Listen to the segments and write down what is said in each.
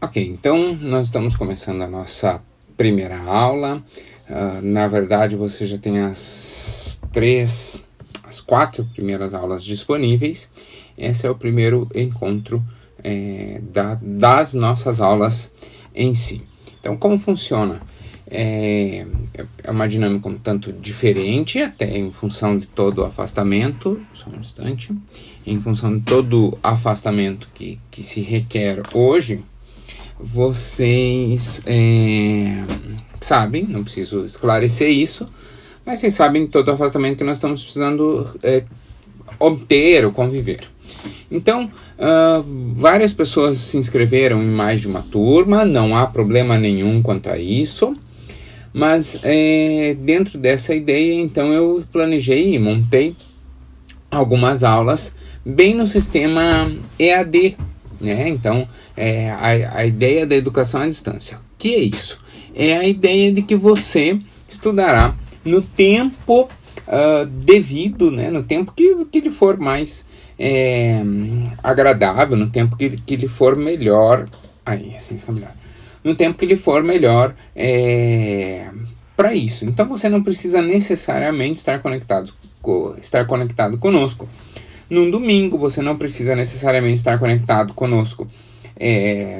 Ok, então nós estamos começando a nossa primeira aula. Na verdade, você já tem as 4 primeiras aulas disponíveis. Esse é o primeiro encontro das nossas aulas em si. Então, como funciona? É uma dinâmica um tanto diferente, até em função de todo o afastamento, só um instante, em função de todo o afastamento que se requer hoje. Vocês sabem, não preciso esclarecer isso, mas vocês sabem todo o afastamento que nós estamos precisando obter ou conviver. Então, várias pessoas se inscreveram em mais de uma turma, não há problema nenhum quanto a isso, mas dentro dessa ideia, então eu planejei e montei algumas aulas bem no sistema EAD, né? Então, a ideia da educação à distância. O que é isso? É a ideia de que você estudará no tempo devido, né? No tempo que lhe for mais agradável, no tempo que lhe for melhor. Aí, assim fica melhor. No tempo que lhe for melhor para isso. Então, você não precisa necessariamente estar conectado conosco. Num domingo, você não precisa necessariamente estar conectado conosco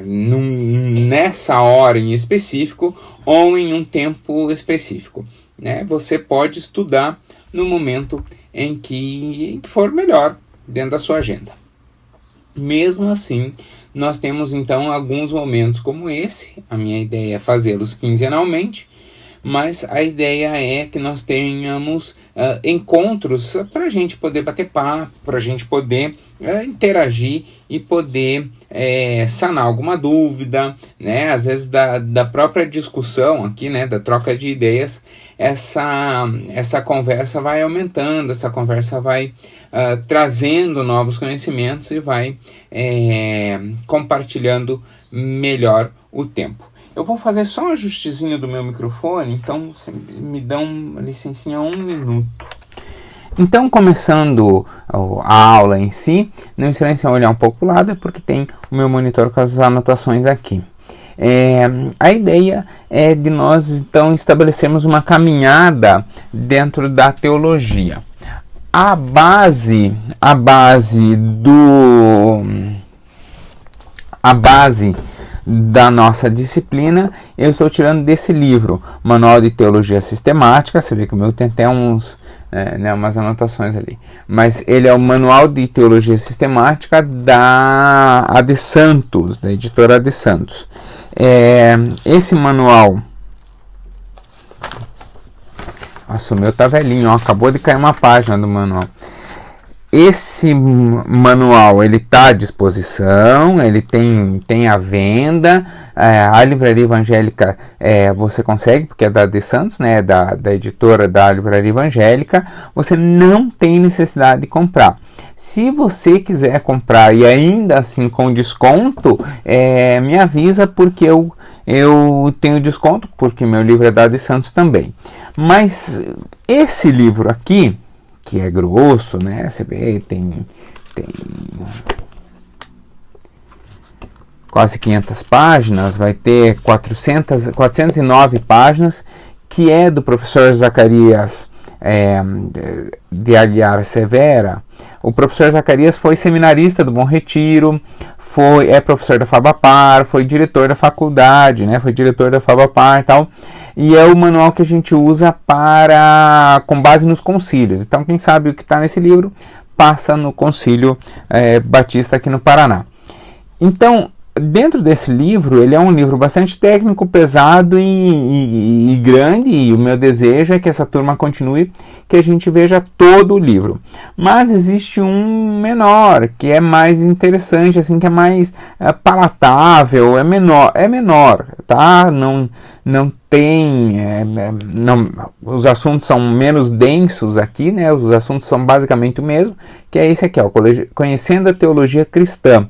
nessa hora em específico ou em um tempo específico, né? Você pode estudar no momento em que for melhor dentro da sua agenda. Mesmo assim, nós temos então alguns momentos como esse. A minha ideia é fazê-los quinzenalmente, mas a ideia é que nós tenhamos encontros para a gente poder bater papo, para a gente poder interagir e poder sanar alguma dúvida, né? Às vezes da própria discussão aqui, né? Da troca de ideias, essa conversa vai aumentando, essa conversa vai trazendo novos conhecimentos e vai compartilhando melhor o tempo. Eu vou fazer só um ajustezinho do meu microfone, então me dão uma licencinha 1 minuto. Então, começando a aula em si, não estranhe se eu olhar um pouco para o lado, é porque tem o meu monitor com as anotações aqui. A ideia é de nós, então, estabelecermos uma caminhada dentro da teologia. A base da nossa disciplina, eu estou tirando desse livro, Manual de Teologia Sistemática. Você vê que o meu tem até umas anotações ali, mas ele é o Manual de Teologia Sistemática da AD Santos, da editora AD Santos. Esse manual, nossa, o meu tá velhinho, ó, acabou de cair uma página do manual. Esse manual, ele está à disposição, ele tem à venda. A Livraria Evangélica você consegue, porque é da AD Santos, né, da editora da Livraria Evangélica. Você não tem necessidade de comprar. Se você quiser comprar e ainda assim com desconto, me avisa, porque eu tenho desconto, porque meu livro é da AD Santos também. Mas esse livro aqui, que é grosso, né? Você vê, tem quase 500 páginas, vai ter 409 páginas, que é do professor Zacarias de Aguiar Severa. O professor Zacarias foi seminarista do Bom Retiro, é professor da Fabapar, foi diretor da faculdade, né? Foi diretor da Fabapar e tal. E é o manual que a gente usa com base nos concílios. Então, quem sabe o que está nesse livro, passa no Concílio Batista aqui no Paraná. Então, dentro desse livro, ele é um livro bastante técnico, pesado e grande, e o meu desejo é que essa turma continue, que a gente veja todo o livro. Mas existe um menor, que é mais interessante, assim, que é mais palatável, é menor, tá? Não tem, os assuntos são menos densos aqui, né? Os assuntos são basicamente o mesmo, que é esse aqui, ó, Conhecendo a Teologia Cristã,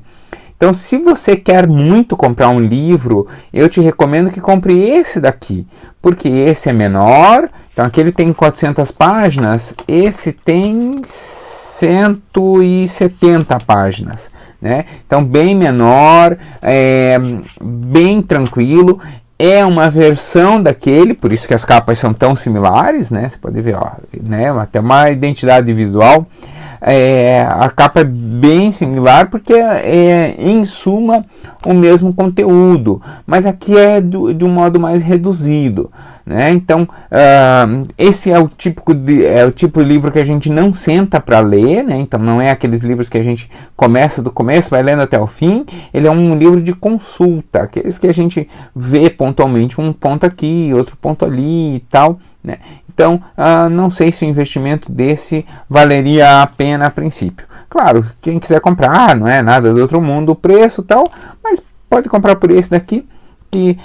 Então, se você quer muito comprar um livro, eu te recomendo que compre esse daqui, porque esse é menor. Então, aquele tem 400 páginas, esse tem 170 páginas, né? Então, bem menor, bem tranquilo. É uma versão daquele, por isso que as capas são tão similares, né? Você pode ver, ó, né? Até uma identidade visual. A capa é bem similar porque é em suma o mesmo conteúdo, mas aqui é de um modo mais reduzido, né? Então esse é o tipo de livro que a gente não senta para ler, né? Então não é aqueles livros que a gente começa do começo, vai lendo até o fim. Ele é um livro de consulta, aqueles que a gente vê pontualmente, um ponto aqui, outro ponto ali e tal, né? Então, não sei se o investimento desse valeria a pena a princípio. Claro, quem quiser comprar, não é nada do outro mundo o preço e tal, mas pode comprar por esse daqui, que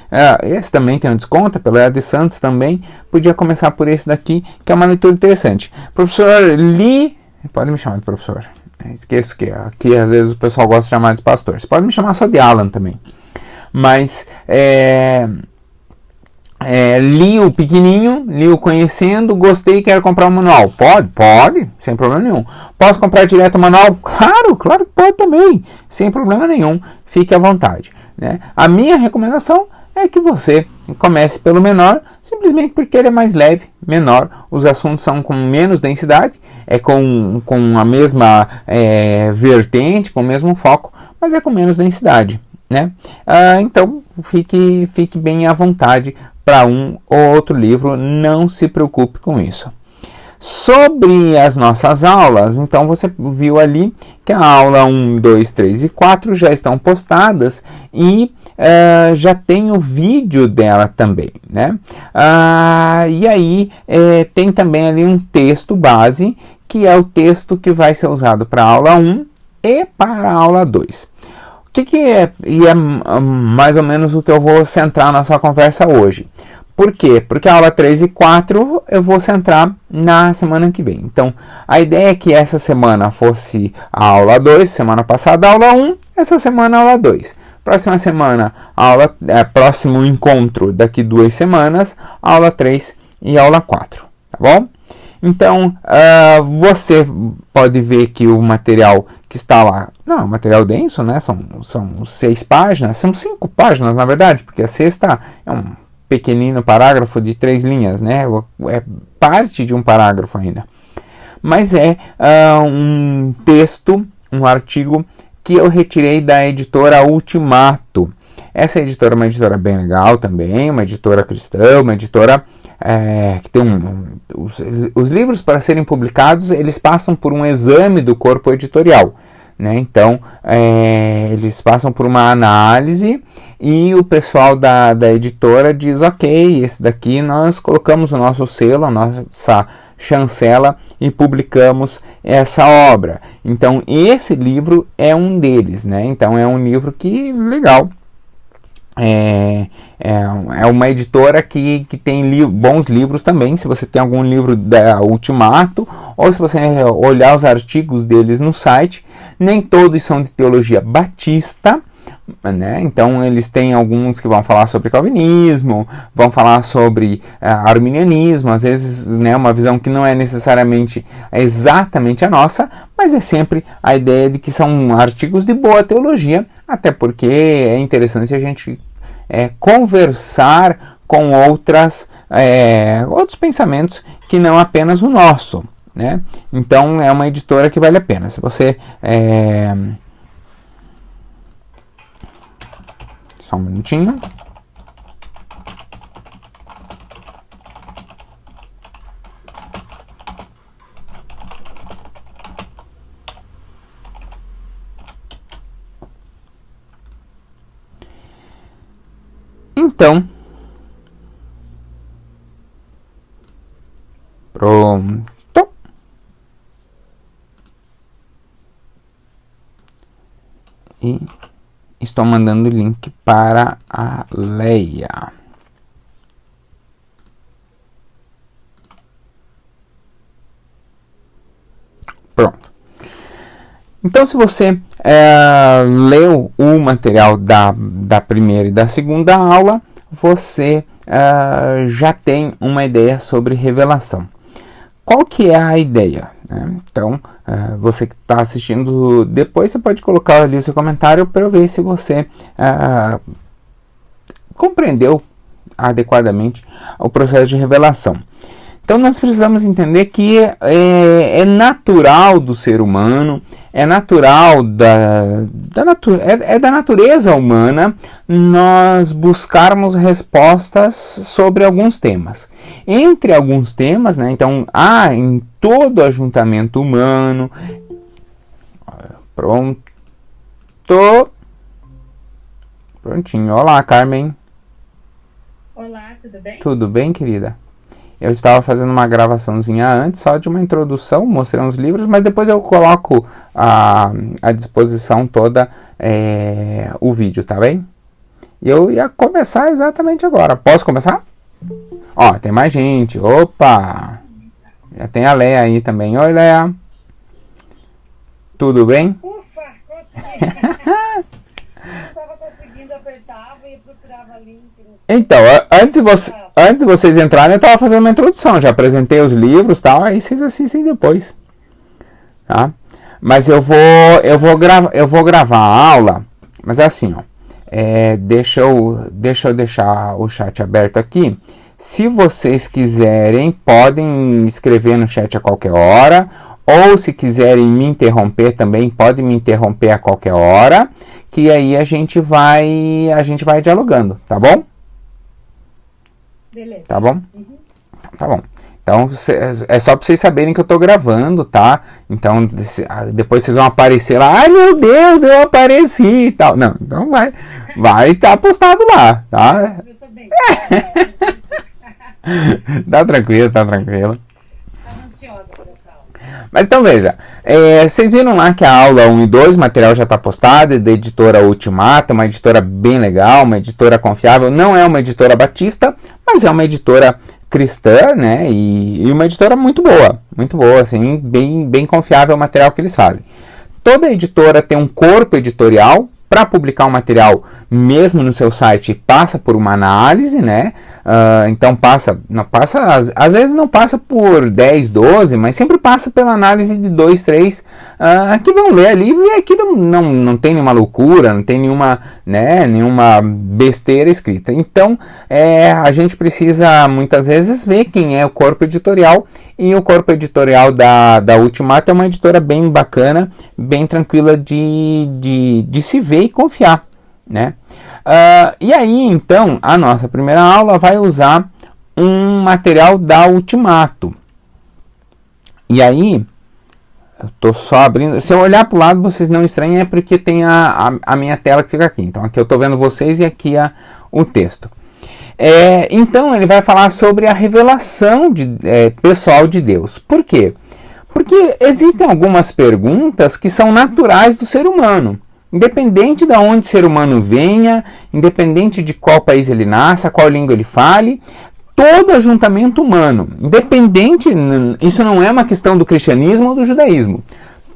esse também tem um desconto, pela Ed Santos também, podia começar por esse daqui, que é uma leitura interessante. Professor Lee, pode me chamar de professor, esqueço que aqui às vezes o pessoal gosta de chamar de pastor, você pode me chamar só de Alan também, mas li o pequenininho, li o conhecendo, gostei e quero comprar o manual. Pode, sem problema nenhum. Posso comprar direto o manual? Claro que pode também, sem problema nenhum. Fique à vontade, né? A minha recomendação é que você comece pelo menor, simplesmente porque ele é mais leve, menor. Os assuntos são com menos densidade, com a mesma vertente, com o mesmo foco, mas é com menos densidade, né? Então fique bem à vontade para um ou outro livro, não se preocupe com isso. Sobre as nossas aulas, então você viu ali que a aula 1, 2, 3 e 4 já estão postadas e já tem o vídeo dela também, né? E aí tem também ali um texto base, que é o texto que vai ser usado para a aula 1 e para a aula 2. Que é? E é mais ou menos o que eu vou centrar na nossa conversa hoje. Por quê? Porque a aula 3 e 4 eu vou centrar na semana que vem. Então, a ideia é que essa semana fosse a aula 2, semana passada a aula 1, essa semana a aula 2. Próxima semana, próximo encontro daqui 2 semanas, aula 3 e aula 4, tá bom? Então, você pode ver que o material que está lá, não é um material denso, né? São 6 páginas, são 5 páginas na verdade, porque a sexta é um pequenino parágrafo de 3 linhas, né? É parte de um parágrafo ainda. Mas é um texto, um artigo que eu retirei da editora Ultimato. Essa editora é uma editora bem legal também, uma editora cristã, uma editora que tem os livros, para serem publicados, eles passam por um exame do corpo editorial, né? Então eles passam por uma análise e o pessoal da editora diz: ok, esse daqui nós colocamos o nosso selo, a nossa chancela e publicamos essa obra. Então esse livro é um deles, né? Então é um livro que legal. É uma editora que tem bons livros também. Se você tem algum livro da Ultimato, ou se você olhar os artigos deles no site, nem todos são de teologia batista, né? Então eles têm alguns que vão falar sobre calvinismo, vão falar sobre arminianismo, às vezes, né, uma visão que não é necessariamente exatamente a nossa, mas é sempre a ideia de que são artigos de boa teologia, até porque é interessante a gente conversar com outros pensamentos que não apenas o nosso, né? Então é uma editora que vale a pena. Se você só um minutinho. Então, pronto. E estou mandando o link para a Leia. Pronto. Então, se você leu o material da primeira e da segunda aula, você já tem uma ideia sobre revelação. Qual que é a ideia? Né? Então, você que está assistindo depois, você pode colocar ali o seu comentário para eu ver se você compreendeu adequadamente o processo de revelação. Então, nós precisamos entender que é natural do ser humano, é natural da natureza humana nós buscarmos respostas sobre alguns temas. Entre alguns temas, né, então, em todo ajuntamento humano, prontinho, olá Carmen. Olá, tudo bem? Tudo bem, querida? Eu estava fazendo uma gravaçãozinha antes, só de uma introdução, mostrei uns livros, mas depois eu coloco à disposição toda o vídeo, tá bem? E eu ia começar exatamente agora. Posso começar? Ó, tem mais gente. Opa! Já tem a Léa aí também. Oi, Léa. Tudo bem? Ufa, consegui! Não estava conseguindo, apertava e procurava link. Então, antes de vocês entrarem, eu estava fazendo uma introdução. Já apresentei os livros e tal, aí vocês assistem depois. Tá? Mas eu vou gravar a aula, mas é assim, ó. Deixa eu deixar o chat aberto aqui. Se vocês quiserem, podem escrever no chat a qualquer hora. Ou se quiserem me interromper também, podem me interromper a qualquer hora. Que aí a gente vai dialogando, tá bom? Beleza. Tá bom? Uhum. Tá bom. Então, é só para vocês saberem que eu tô gravando, tá? Então, depois vocês vão aparecer lá. Ai, meu Deus, eu apareci e tal. Não, então vai estar postado lá, tá? Eu também. Tá tranquilo, tá tranquilo. Estava ansiosa por essa aula. Mas então veja, vocês viram lá que a aula 1 e 2, o material já está postado, é da editora Ultimato, uma editora bem legal, uma editora confiável, não é uma editora batista, mas é uma editora cristã, né, e uma editora muito boa, assim, bem confiável o material que eles fazem. Toda editora tem um corpo editorial. Para publicar um material, mesmo no seu site, passa por uma análise, né? Então às vezes não passa por 10, 12, mas sempre passa pela análise de 2, 3 que vão ler ali e aqui não tem nenhuma loucura, não tem nenhuma besteira escrita. Então a gente precisa muitas vezes ver quem é o corpo editorial, e o corpo editorial da Ultimato é uma editora bem bacana, bem tranquila de se ver e confiar, né? E aí, então, a nossa primeira aula vai usar um material da Ultimato. E aí, eu tô só abrindo. Se eu olhar para o lado, vocês não estranhem, é porque tem a minha tela que fica aqui. Então, aqui eu estou vendo vocês e aqui o texto. Então, ele vai falar sobre a revelação pessoal de Deus. Por quê? Porque existem algumas perguntas que são naturais do ser humano. Independente de onde o ser humano venha, independente de qual país ele nasça, qual língua ele fale, todo ajuntamento humano, independente, isso não é uma questão do cristianismo ou do judaísmo.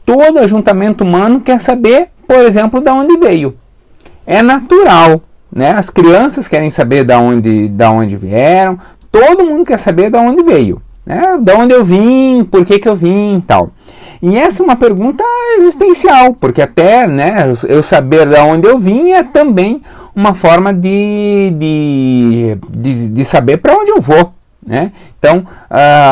Todo ajuntamento humano quer saber, por exemplo, de onde veio. É natural, né? As crianças querem saber de onde vieram, todo mundo quer saber de onde veio, né? De onde eu vim, por que eu vim e tal. E essa é uma pergunta existencial, porque até, né, eu saber de onde eu vim é também uma forma de saber para onde eu vou, né? Então,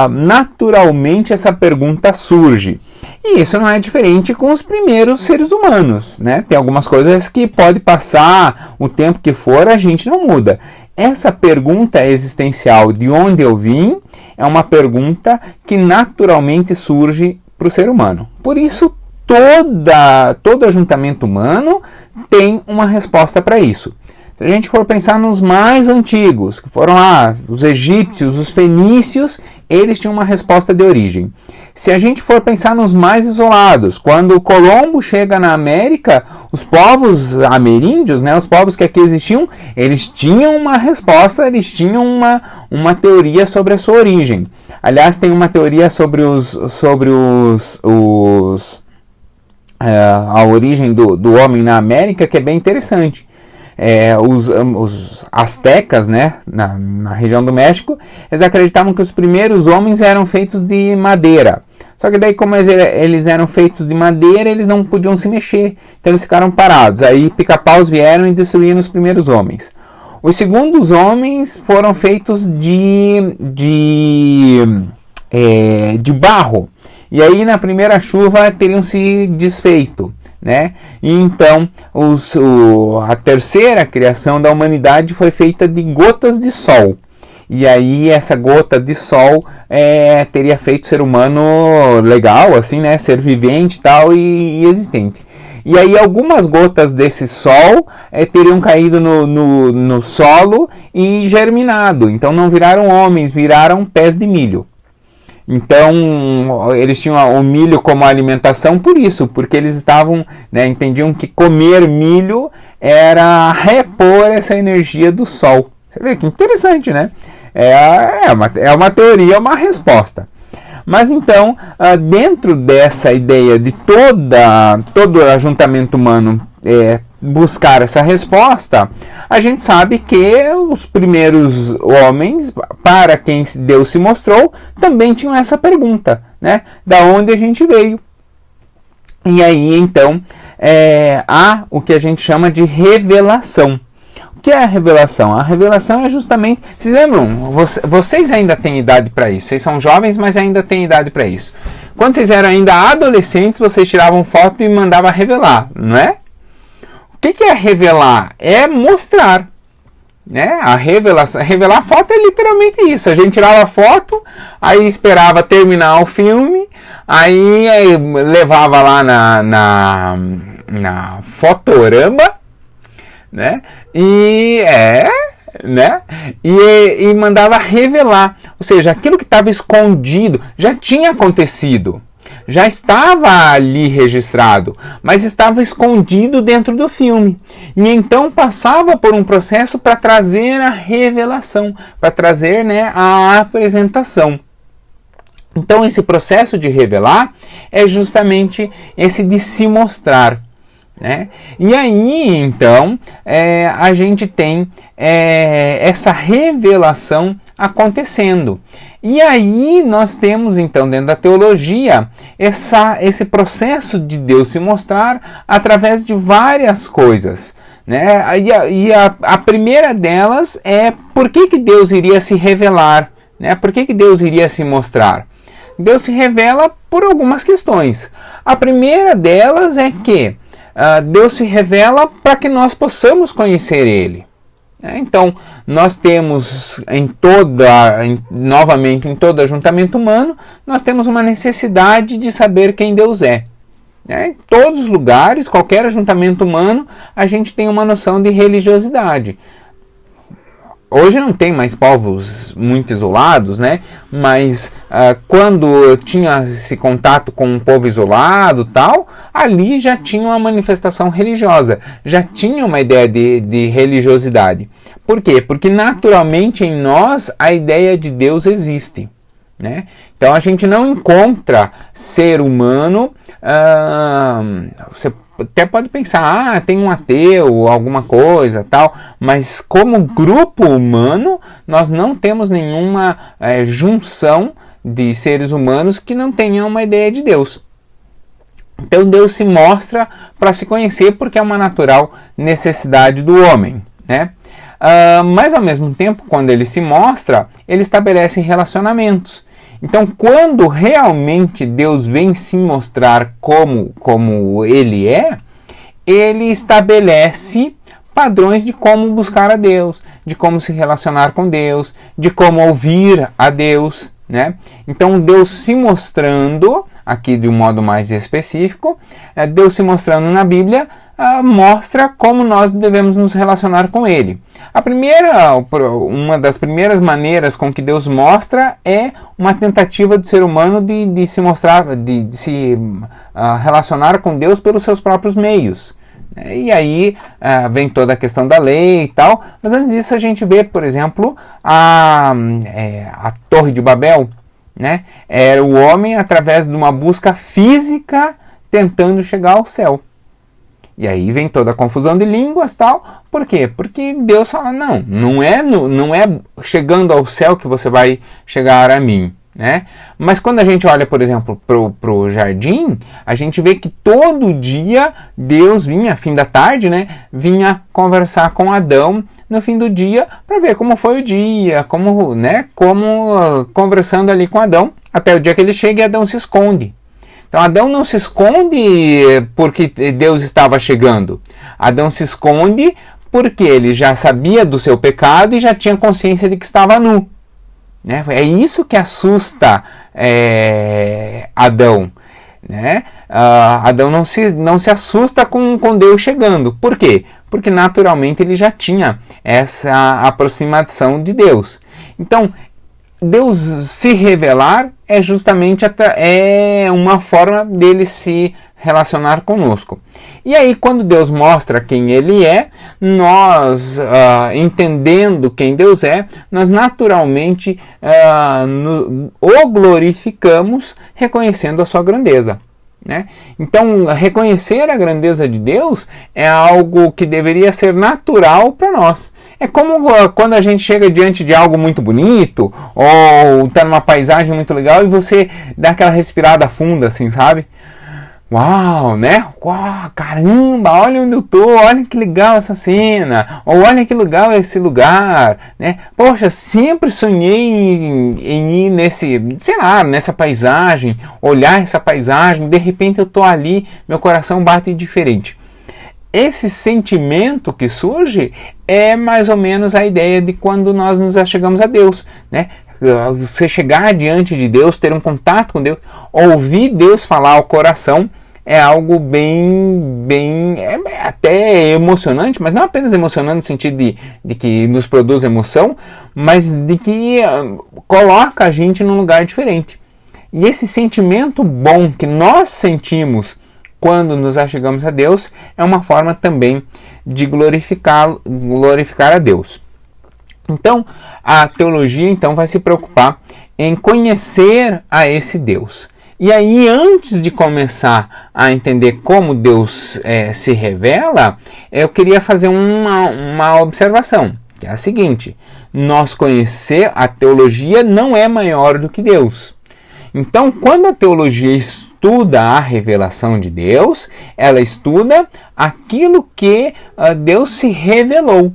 naturalmente essa pergunta surge. E isso não é diferente com os primeiros seres humanos, né? Tem algumas coisas que pode passar o tempo que for, a gente não muda. Essa pergunta existencial de onde eu vim é uma pergunta que naturalmente surge para o ser humano. Por isso, todo ajuntamento humano tem uma resposta para isso. Se a gente for pensar nos mais antigos, que foram os egípcios, os fenícios, eles tinham uma resposta de origem. Se a gente for pensar nos mais isolados, quando Colombo chega na América, os povos ameríndios, né, os povos que aqui existiam, eles tinham uma resposta, eles tinham uma teoria sobre a sua origem. Aliás, tem uma teoria sobre a origem do homem na América, que é bem interessante. Os astecas, né, na região do México, eles acreditavam que os primeiros homens eram feitos de madeira. Só que daí, como eles eram feitos de madeira, eles não podiam se mexer. Então eles ficaram parados. Aí pica-paus vieram e destruíram os primeiros homens. Os segundos homens foram feitos de barro. E aí na primeira chuva teriam se desfeito, né? E então a terceira criação da humanidade foi feita de gotas de sol. E aí essa gota de sol teria feito o ser humano legal, assim, né? Ser vivente, tal, e existente. E aí algumas gotas desse sol teriam caído no solo e germinado. Então não viraram homens, viraram pés de milho. Então eles tinham o milho como alimentação por isso, porque eles estavam, né, entendiam que comer milho era repor essa energia do sol. Você vê que interessante, né? É uma teoria, uma resposta. Mas então, dentro dessa ideia de todo ajuntamento humano buscar essa resposta, a gente sabe que os primeiros homens, para quem Deus se mostrou, também tinham essa pergunta, né? Da onde a gente veio? E aí, então, há o que a gente chama de revelação. O que é a revelação? A revelação é justamente... Vocês lembram? Vocês ainda têm idade para isso. Vocês são jovens, mas ainda têm idade para isso. Quando vocês eram ainda adolescentes, vocês tiravam foto e mandavam revelar, não é? O que é revelar? É mostrar. Né? Revelar foto é literalmente isso. A gente tirava foto, aí esperava terminar o filme, aí levava lá na Fotorama, né? E mandava revelar. Ou seja, aquilo que estava escondido já tinha acontecido. Já estava ali registrado, mas estava escondido dentro do filme. E então passava por um processo para trazer a revelação, para trazer, né, a apresentação. Então esse processo de revelar é justamente esse de se mostrar. Né? E aí, então, a gente tem essa revelação acontecendo. E aí nós temos, então, dentro da teologia, esse processo de Deus se mostrar através de várias coisas. Né? E a primeira delas é por que Deus iria se revelar? Né? Por que Deus iria se mostrar? Deus se revela por algumas questões. A primeira delas é que Deus se revela para que nós possamos conhecer Ele. Então, nós temos novamente em todo ajuntamento humano, nós temos uma necessidade de saber quem Deus é. Em todos os lugares, qualquer ajuntamento humano, a gente tem uma noção de religiosidade. Hoje não tem mais povos muito isolados, né? Mas quando eu tinha esse contato com um povo isolado, tal, ali já tinha uma manifestação religiosa, já tinha uma ideia de religiosidade. Por quê? Porque naturalmente em nós a ideia de Deus existe. Né? Então a gente não encontra ser humano, você até pode pensar, tem um ateu, alguma coisa, tal, mas como grupo humano, nós não temos nenhuma junção de seres humanos que não tenham uma ideia de Deus. Então Deus se mostra para se conhecer porque é uma natural necessidade do homem, né? Mas ao mesmo tempo, quando ele se mostra, ele estabelece relacionamentos. Então, quando realmente Deus vem se mostrar como Ele é, Ele estabelece padrões de como buscar a Deus, de como se relacionar com Deus, de como ouvir a Deus, né? Então, Deus se mostrando, aqui de um modo mais específico, Deus se mostrando na Bíblia, mostra como nós devemos nos relacionar com Ele. Uma das primeiras maneiras com que Deus mostra é uma tentativa do ser humano de se mostrar, de se relacionar com Deus pelos seus próprios meios. E aí vem toda a questão da lei e tal, mas antes disso a gente vê, por exemplo, a Torre de Babel, né? Era o homem através de uma busca física tentando chegar ao céu. E aí vem toda a confusão de línguas e tal. Por quê? Porque Deus fala, não é chegando ao céu que você vai chegar a mim. Né? Mas quando a gente olha, por exemplo, para o jardim, a gente vê que todo dia Deus vinha, fim da tarde, né, vinha conversar com Adão no fim do dia para ver como foi o dia, como conversando ali com Adão, até o dia que ele chega e Adão se esconde. Então Adão não se esconde porque Deus estava chegando. Adão se esconde porque ele já sabia do seu pecado e já tinha consciência de que estava nu. Né? É isso que assusta Adão. Né? Adão não se assusta com Deus chegando. Por quê? Porque naturalmente ele já tinha essa aproximação de Deus. Então, Deus se revelar é justamente uma forma dele se relacionar conosco. E aí, quando Deus mostra quem Ele é, nós, entendendo quem Deus é, nós naturalmente o glorificamos reconhecendo a sua grandeza. Né? Então, reconhecer a grandeza de Deus é algo que deveria ser natural para nós. É como quando a gente chega diante de algo muito bonito, ou está numa paisagem muito legal e você dá aquela respirada funda, assim, sabe? Uau, né? Uau, caramba, olha onde eu tô, olha que legal essa cena, ou olha que legal esse lugar, né? Poxa, sempre sonhei em ir nessa paisagem, olhar essa paisagem, de repente eu tô ali, meu coração bate diferente. Esse sentimento que surge é mais ou menos a ideia de quando nós nos achegamos a Deus, né? Você chegar diante de Deus, ter um contato com Deus, ouvir Deus falar ao coração é algo até emocionante, mas não apenas emocionante no sentido de que nos produz emoção, mas de que coloca a gente num lugar diferente. E esse sentimento bom que nós sentimos quando nos achegamos a Deus é uma forma também de glorificar a Deus. Então, a teologia vai se preocupar em conhecer a esse Deus. E aí, antes de começar a entender como Deus se revela, eu queria fazer uma observação, que é a seguinte: nós conhecer a teologia não é maior do que Deus. Então, quando a teologia estuda a revelação de Deus, ela estuda aquilo que Deus se revelou.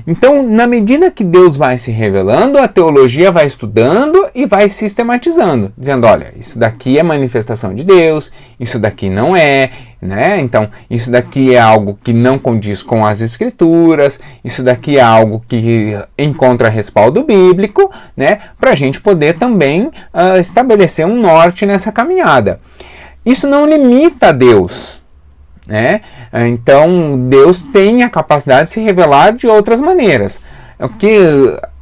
Então, na medida que Deus vai se revelando, a teologia vai estudando e vai sistematizando, dizendo, olha, isso daqui é manifestação de Deus, isso daqui não é, né? Então, isso daqui é algo que não condiz com as Escrituras, isso daqui é algo que encontra respaldo bíblico, né? Para a gente poder também estabelecer um norte nessa caminhada. Isso não limita a Deus. Né? Então Deus tem a capacidade de se revelar de outras maneiras. O que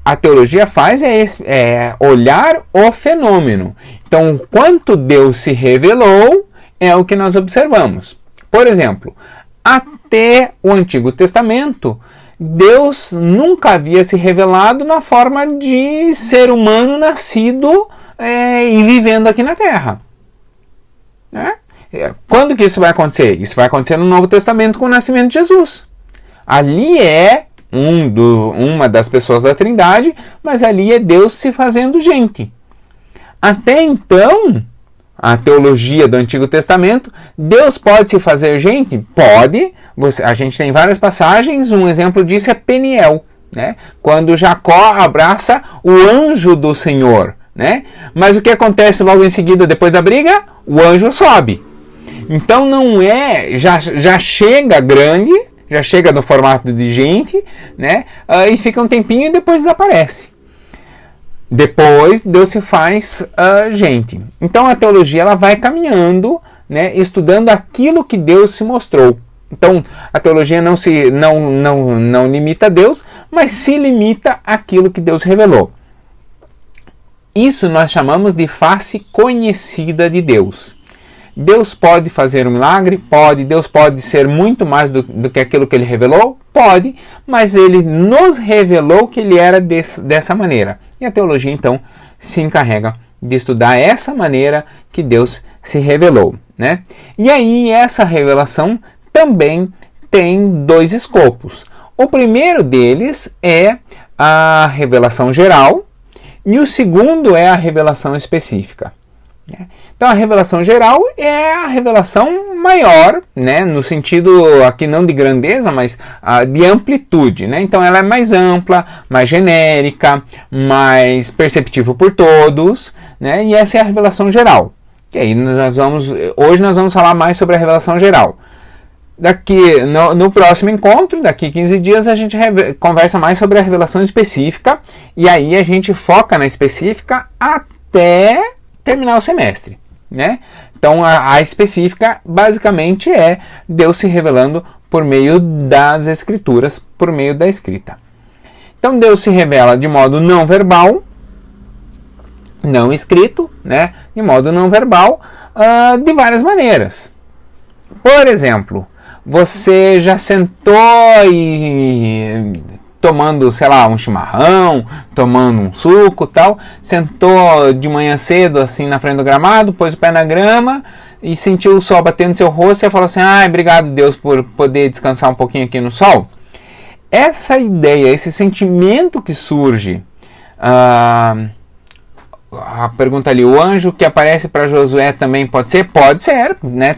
a teologia faz é olhar o fenômeno. Então, quanto Deus se revelou é o que nós observamos. Por exemplo, até o Antigo Testamento, Deus nunca havia se revelado na forma de ser humano nascido e vivendo aqui na Terra. Né? Quando que isso vai acontecer? Isso vai acontecer no Novo Testamento com o nascimento de Jesus. Ali é uma das pessoas da Trindade, mas ali é Deus se fazendo gente. Até então, a teologia do Antigo Testamento, Deus pode se fazer gente? Pode. A gente tem várias passagens, um exemplo disso é Peniel, né? Quando Jacó abraça o anjo do Senhor. Né? Mas o que acontece logo em seguida, depois da briga? O anjo sobe. Então não já chega grande, já chega no formato de gente, né? E fica um tempinho e depois desaparece. Depois Deus se faz gente. Então a teologia ela vai caminhando, né? Estudando aquilo que Deus se mostrou. Então a teologia não limita a Deus, mas se limita àquilo que Deus revelou. Isso nós chamamos de face conhecida de Deus. Deus pode fazer um milagre? Pode. Deus pode ser muito mais do que aquilo que Ele revelou? Pode. Mas Ele nos revelou que Ele era dessa maneira. E a teologia, então, se encarrega de estudar essa maneira que Deus se revelou, né? E aí essa revelação também tem dois escopos. O primeiro deles é a revelação geral e o segundo é a revelação específica. Então a revelação geral é a revelação maior, né, no sentido aqui não de grandeza, mas de amplitude, né? Então ela é mais ampla, mais genérica, mais perceptível por todos, né? E essa é a revelação geral. E aí hoje nós vamos falar mais sobre a revelação geral. Daqui no próximo encontro, daqui 15 dias, a gente conversa mais sobre a revelação específica, e aí a gente foca na específica até terminar o semestre, né? Então a específica basicamente é Deus se revelando por meio das escrituras, por meio da escrita. Então Deus se revela de modo não verbal, não escrito, né? De modo não verbal, de várias maneiras. Por exemplo, você já sentou e tomando, sei lá, um chimarrão, tomando um suco, tal, sentou de manhã cedo assim na frente do gramado, pôs o pé na grama e sentiu o sol batendo no seu rosto e falou assim: obrigado Deus por poder descansar um pouquinho aqui no sol. Essa ideia, esse sentimento que surge, a pergunta ali, o anjo que aparece para Josué também pode ser? Pode ser, né?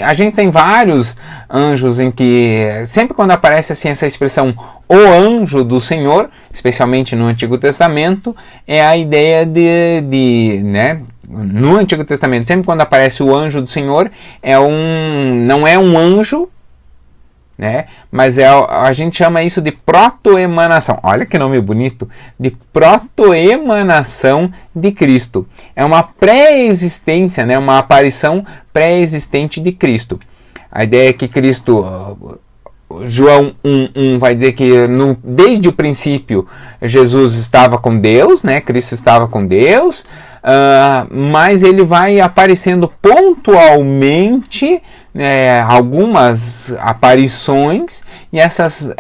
A gente tem vários anjos em que, sempre quando aparece assim essa expressão, o anjo do Senhor, especialmente no Antigo Testamento, é a ideia né? No Antigo Testamento, sempre quando aparece o anjo do Senhor, não é um anjo, né? Mas a gente chama isso de protoemanação. Olha que nome bonito, de protoemanação de Cristo. É uma pré-existência, né? Uma aparição pré-existente de Cristo. A ideia é que Cristo, João 1:1 vai dizer que desde o princípio Jesus estava com Deus, né? Cristo estava com Deus, mas ele vai aparecendo pontualmente, algumas aparições, e essas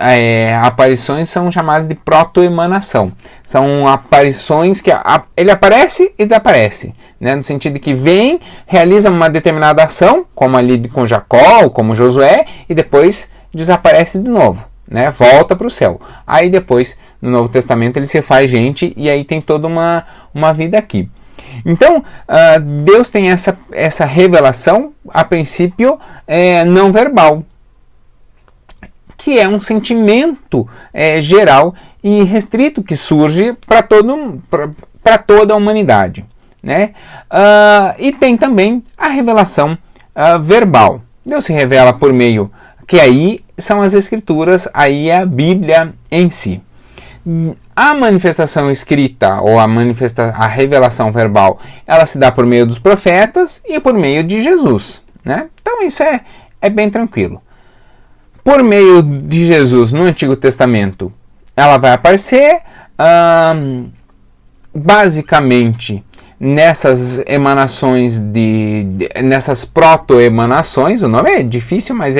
aparições são chamadas de protoemanação. São aparições que ele aparece e desaparece, né? No sentido de que vem, realiza uma determinada ação, como ali com Jacó, ou como Josué, e depois desaparece de novo, né? Volta para o céu. Aí depois, no Novo Testamento, ele se faz gente, e aí tem toda uma vida aqui. Então, Deus tem essa revelação, a princípio, não verbal, que é um sentimento geral e restrito que surge para toda a humanidade, né? E tem também a revelação verbal. Deus se revela por meio, que aí são as Escrituras, aí é a Bíblia em si. A manifestação escrita ou a revelação verbal, ela se dá por meio dos profetas e por meio de Jesus, né? Então isso é bem tranquilo. Por meio de Jesus no Antigo Testamento, ela vai aparecer basicamente nessas emanações nessas proto-emanações. O nome é difícil, mas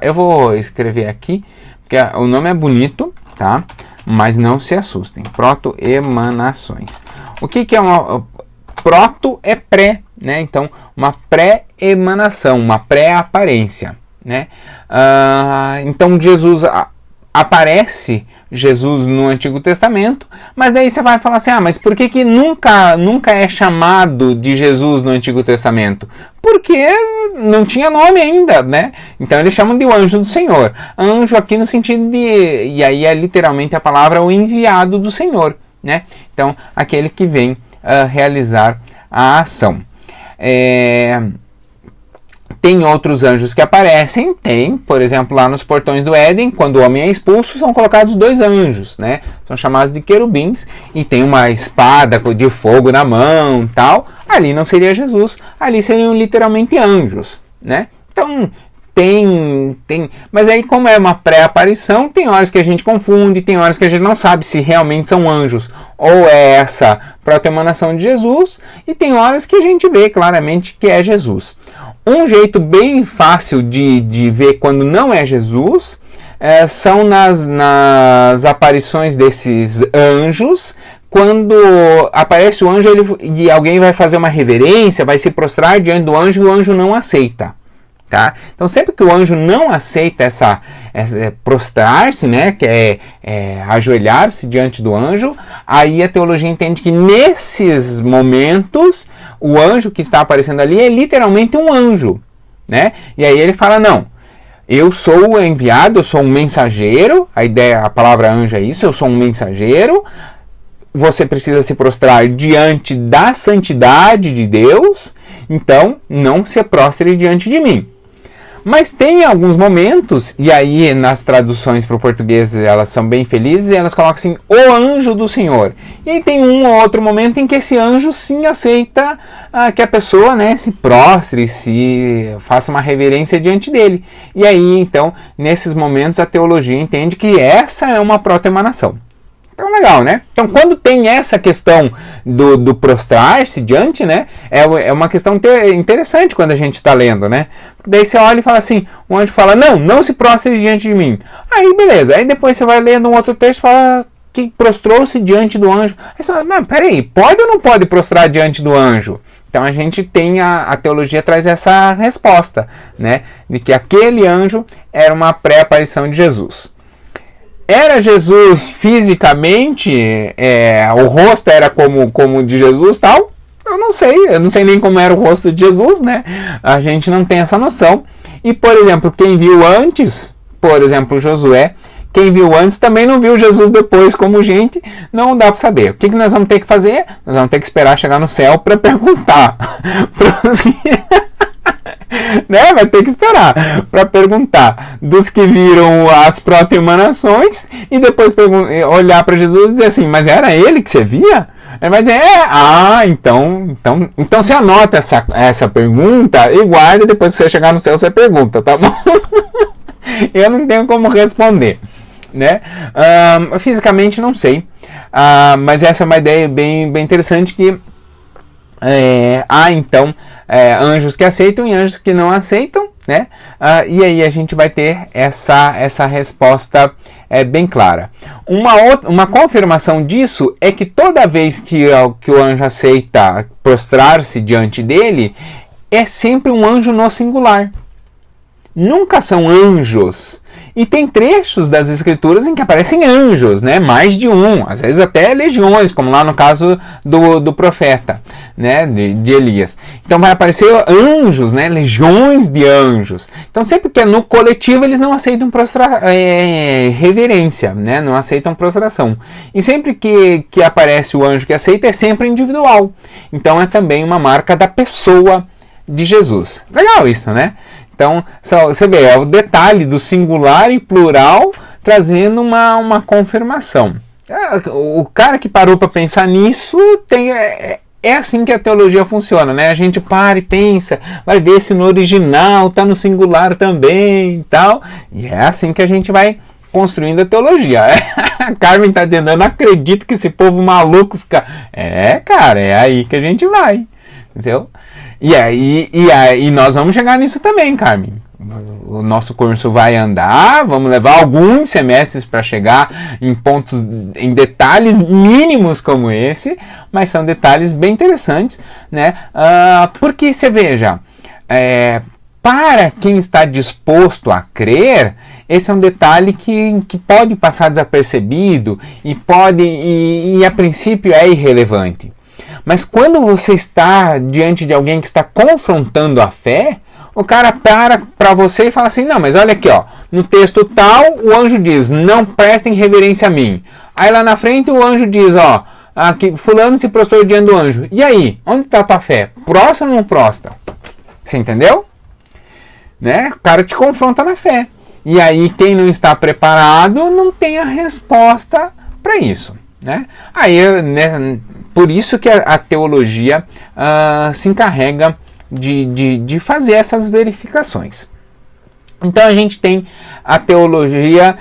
eu vou escrever aqui, porque o nome é bonito, tá? Mas não se assustem. Proto-emanações. O que é uma... Proto é pré, né? Então, uma pré-emanação, uma pré-aparência, né? Então, aparece Jesus no Antigo Testamento, mas daí você vai falar assim, mas por que nunca é chamado de Jesus no Antigo Testamento? Porque não tinha nome ainda, né? Então eles chamam de o anjo do Senhor. Anjo aqui no sentido de... E aí é literalmente a palavra o enviado do Senhor, né? Então, aquele que vem realizar a ação. Tem outros anjos que aparecem, por exemplo, lá nos portões do Éden, quando o homem é expulso, são colocados 2 anjos, né? São chamados de querubins, e tem uma espada de fogo na mão, tal. Ali não seria Jesus, ali seriam literalmente anjos, né? Então, mas aí, como é uma pré-aparição, tem horas que a gente confunde, tem horas que a gente não sabe se realmente são anjos ou é essa proto-emanação de Jesus, e tem horas que a gente vê claramente que é Jesus. Um jeito bem fácil de ver quando não é Jesus são nas aparições desses anjos, quando aparece o anjo e alguém vai fazer uma reverência, vai se prostrar diante do anjo e o anjo não aceita. Tá? Então sempre que o anjo não aceita essa prostrar-se, né, que é ajoelhar-se diante do anjo, aí a teologia entende que nesses momentos o anjo que está aparecendo ali é literalmente um anjo, né? E aí ele fala, não, eu sou enviado, eu sou um mensageiro, a palavra anjo é isso, eu sou um mensageiro, você precisa se prostrar diante da santidade de Deus, então não se prostre diante de mim. Mas tem alguns momentos, e aí nas traduções para o português elas são bem felizes, e elas colocam assim, o anjo do Senhor. E aí tem um ou outro momento em que esse anjo sim aceita que a pessoa, né, se prostre, se faça uma reverência diante dele. E aí, então, nesses momentos a teologia entende que essa é uma proto-emanação. Então, legal, né? Então, quando tem essa questão do prostrar-se diante, né? É uma questão interessante quando a gente está lendo, né? Daí você olha e fala assim, o anjo fala, não se prostre diante de mim. Aí, beleza. Aí depois você vai lendo um outro texto e fala que prostrou-se diante do anjo. Aí você fala, mas peraí, pode ou não pode prostrar diante do anjo? Então, a gente tem, a teologia traz essa resposta, né? De que aquele anjo era uma pré-aparição de Jesus. Era Jesus fisicamente, o rosto era como de Jesus tal? Eu não sei nem como era o rosto de Jesus, né? A gente não tem essa noção. E, por exemplo, quem viu antes, por exemplo, Josué, quem viu antes também não viu Jesus depois como gente, não dá para saber. O que nós vamos ter que fazer? Nós vamos ter que esperar chegar no céu para perguntar. Né? Vai ter que esperar para perguntar dos que viram as proto-emanações e depois olhar para Jesus e dizer assim, mas era ele que você via? Ele vai dizer, então você anota essa pergunta e guarda, depois que você chegar no céu você pergunta, tá bom? Eu não tenho como responder, né? Fisicamente não sei, mas essa é uma ideia bem interessante que há então anjos que aceitam e anjos que não aceitam, né? E aí a gente vai ter essa resposta bem clara. Uma confirmação disso é que toda vez que o anjo aceita prostrar-se diante dele, é sempre um anjo no singular. Nunca são anjos. E tem trechos das escrituras em que aparecem anjos, né? Mais de um, às vezes até legiões, como lá no caso do profeta, né? De Elias. Então vai aparecer anjos, né? Legiões de anjos. Então sempre que é no coletivo eles não aceitam reverência, né? Não aceitam prostração. E sempre que aparece o anjo que aceita é sempre individual. Então é também uma marca da pessoa de Jesus. Legal isso, né? Então, você vê, é o detalhe do singular e plural trazendo uma confirmação. O cara que parou para pensar nisso, é assim que a teologia funciona, né? A gente para e pensa, vai ver se no original está no singular também e tal. E é assim que a gente vai construindo a teologia. A Carmen está dizendo, eu não acredito que esse povo maluco fica... cara, é aí que a gente vai. Entendeu? E nós vamos chegar nisso também, Carmen. O nosso curso vai andar, vamos levar alguns semestres para chegar em pontos, em detalhes mínimos como esse, mas são detalhes bem interessantes, né? Porque você veja, para quem está disposto a crer, esse é um detalhe que pode passar desapercebido e a princípio é irrelevante. Mas quando você está diante de alguém que está confrontando a fé, o cara para você e fala assim, não, mas olha aqui, ó, no texto tal, o anjo diz, não prestem reverência a mim. Aí lá na frente o anjo diz, ó, que fulano se prostrou diante do anjo. E aí, onde está a tua fé? Prostra ou não prostra? Você entendeu? Né? O cara te confronta na fé. E aí quem não está preparado não tem a resposta para isso. Né? Aí, né, por isso que a teologia se encarrega de fazer essas verificações. Então a gente tem a teologia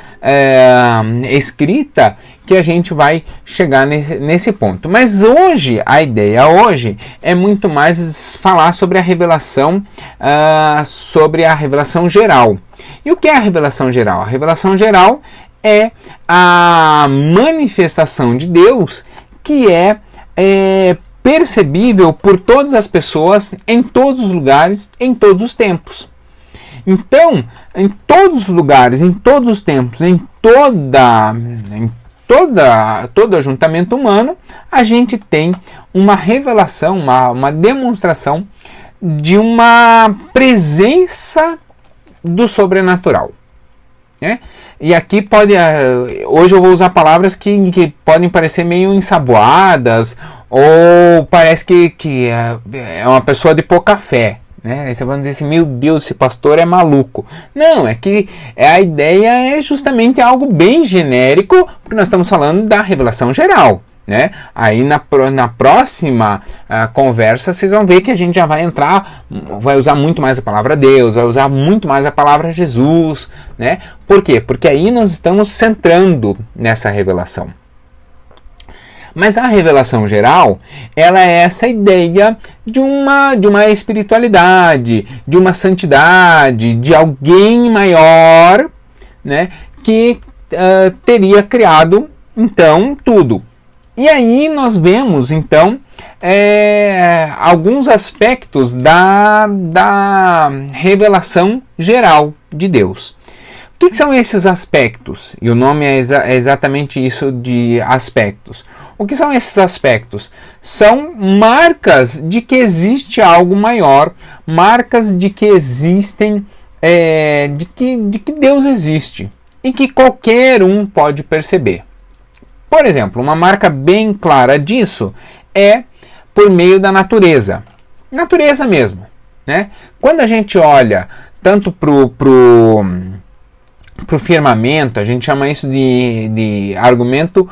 escrita que a gente vai chegar nesse ponto. Mas hoje, a ideia hoje é muito mais falar sobre a revelação geral. E o que é a revelação geral? A revelação geral é a manifestação de Deus que é percebível por todas as pessoas, em todos os lugares, em todos os tempos. Então, em todos os lugares, em todos os tempos, em todo ajuntamento humano, a gente tem uma revelação, uma demonstração de uma presença do sobrenatural. Né? E aqui hoje eu vou usar palavras que podem parecer meio ensaboadas, ou parece que é uma pessoa de pouca fé. Né? Aí você vai dizer assim, meu Deus, esse pastor é maluco. Não, é que a ideia é justamente algo bem genérico, porque nós estamos falando da revelação geral. Né? Aí na próxima conversa vocês vão ver que a gente já vai usar muito mais a palavra Deus, vai usar muito mais a palavra Jesus. Né? Por quê? Porque aí nós estamos centrando nessa revelação. Mas a revelação geral, ela é essa ideia de uma espiritualidade, de uma santidade, de alguém maior, né, que teria criado, então, tudo. E aí nós vemos, então, alguns aspectos da revelação geral de Deus. O que são esses aspectos? E o nome é exatamente isso, de aspectos. O que são esses aspectos? São marcas de que existe algo maior, marcas de que existem, de que Deus existe e que qualquer um pode perceber. Por exemplo, uma marca bem clara disso é por meio da natureza. Natureza mesmo. Né? Quando a gente olha tanto pro firmamento, a gente chama isso de argumento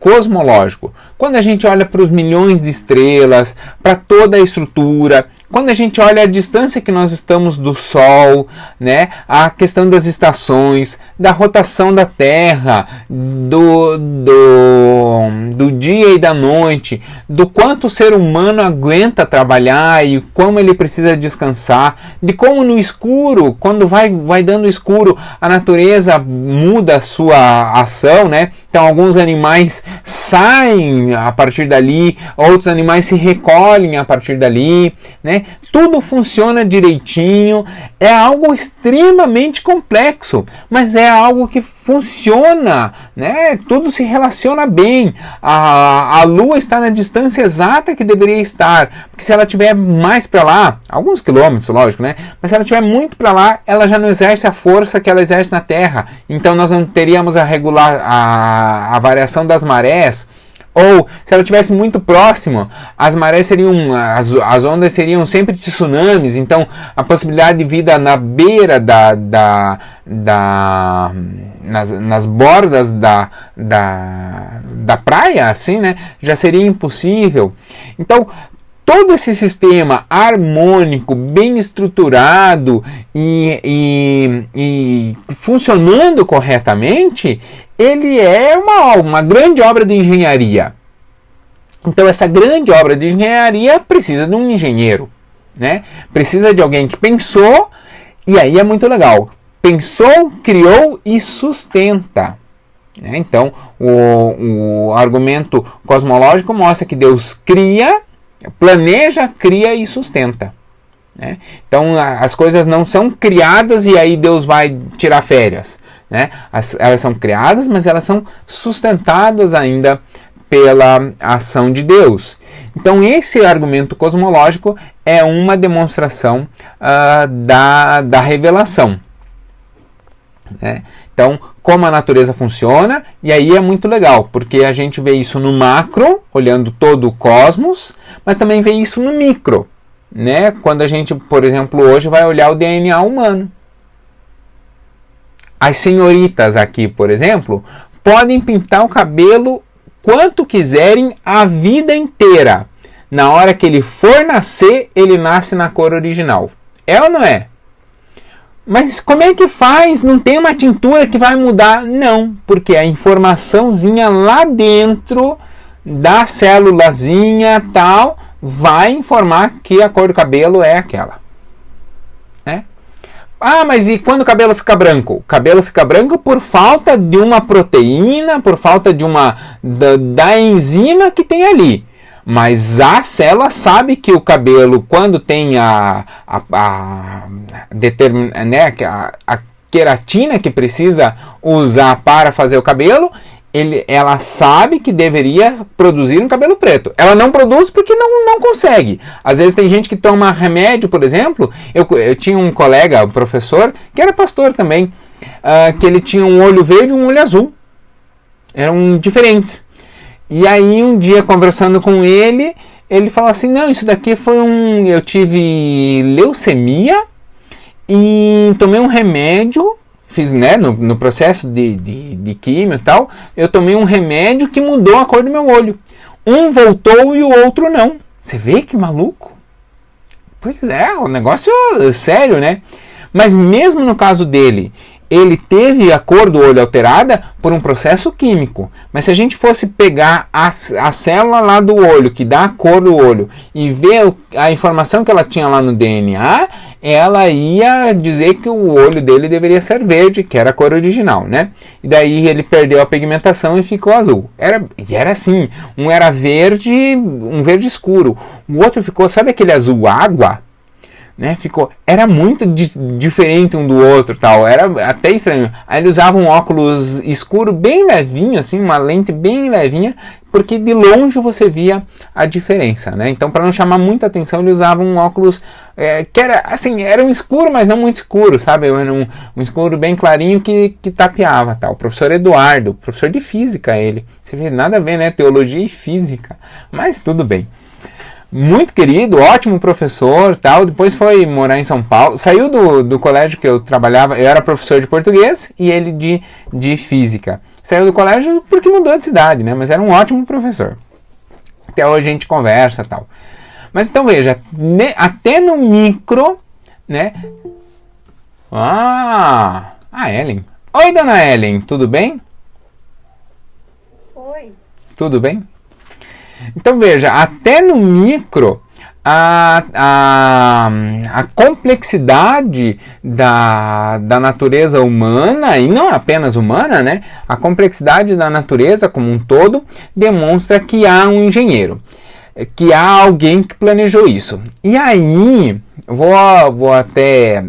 cosmológico. Quando a gente olha para os milhões de estrelas, para toda a estrutura, quando a gente olha a distância que nós estamos do Sol, né, a questão das estações, da rotação da Terra, do dia e da noite, do quanto o ser humano aguenta trabalhar e como ele precisa descansar, de como no escuro, quando vai dando escuro, a natureza muda a sua ação, né? Então alguns animais saem a partir dali, outros animais se recolhem a partir dali, né? Tudo funciona direitinho, é algo extremamente complexo, mas é algo que funciona, né? Tudo se relaciona bem. A Lua está na distância exata que deveria estar, porque se ela estiver mais para lá, alguns quilômetros, lógico, né? Mas se ela estiver muito para lá, ela já não exerce a força que ela exerce na Terra. Então nós não teríamos a variação das marés. Ou, se ela estivesse muito próximo, as marés seriam, as ondas seriam sempre tsunamis. Então, a possibilidade de vida na beira nas bordas da praia, assim, né, já seria impossível. Então, todo esse sistema harmônico, bem estruturado e funcionando corretamente, ele é uma grande obra de engenharia. Então essa grande obra de engenharia precisa de um engenheiro, né? Precisa de alguém que pensou, e aí é muito legal. Pensou, criou e sustenta. Então o argumento cosmológico mostra que Deus cria, planeja, cria e sustenta. Né? Então as coisas não são criadas e aí Deus vai tirar férias. Né? Elas são criadas, mas elas são sustentadas ainda pela ação de Deus. Então esse argumento cosmológico é uma demonstração da revelação. Né? Então, como a natureza funciona, e aí é muito legal, porque a gente vê isso no macro, olhando todo o cosmos, mas também vê isso no micro, né? Quando a gente, por exemplo, hoje vai olhar o DNA humano. As senhoritas aqui, por exemplo, podem pintar o cabelo quanto quiserem a vida inteira. Na hora que ele for nascer, ele nasce na cor original. É ou não é? Mas como é que faz? Não tem uma tintura que vai mudar? Não, porque a informaçãozinha lá dentro da célulazinha vai informar que a cor do cabelo é aquela. Né? Ah, mas e quando o cabelo fica branco? O cabelo fica branco por falta de uma proteína, por falta de da enzima que tem ali. Mas a célula sabe que o cabelo, quando tem né, a queratina que precisa usar para fazer o cabelo, ela sabe que deveria produzir um cabelo preto. Ela não produz porque não consegue. Às vezes tem gente que toma remédio, por exemplo. Eu tinha um colega, um professor, que era pastor também, que ele tinha um olho verde e um olho azul. Eram diferentes. E aí um dia conversando com ele falou assim, não, isso daqui foi eu tive leucemia e tomei um remédio, fiz, né, no processo de químio e tal, eu tomei um remédio que mudou a cor do meu olho. Um voltou e o outro não. Você vê que maluco? Pois é, o negócio é sério, né? Mas mesmo no caso dele, ele teve a cor do olho alterada por um processo químico. Mas se a gente fosse pegar a célula lá do olho, que dá a cor do olho, e ver a informação que ela tinha lá no DNA, ela ia dizer que o olho dele deveria ser verde, que era a cor original, né? E daí ele perdeu a pigmentação e ficou azul. Era assim, um era verde, um verde escuro. O outro ficou, sabe aquele azul água? Né, era muito diferente um do outro, tal, era até estranho. Aí ele usava um óculos escuro bem levinho, assim, uma lente bem levinha, porque de longe você via a diferença, né? Então, para não chamar muita atenção, ele usava um óculos que era assim, era um escuro, mas não muito escuro, sabe? Era um escuro bem clarinho que tapeava, tal. O professor Eduardo, professor de física, ele. Você vê, nada a ver, né? Teologia e física, mas tudo bem. Muito querido, ótimo professor, tal. Depois foi morar em São Paulo. Saiu do colégio que eu trabalhava. Eu era professor de português e ele de física. Saiu do colégio porque mudou de cidade, né? Mas era um ótimo professor. Até hoje a gente conversa, tal. Mas então veja, até no micro, né? A Ellen. Oi, dona Ellen, tudo bem? Oi. Tudo bem? Então veja, até no micro, a complexidade da natureza humana, e não apenas humana, né? A complexidade da natureza como um todo demonstra que há um engenheiro, que há alguém que planejou isso. E aí, vou até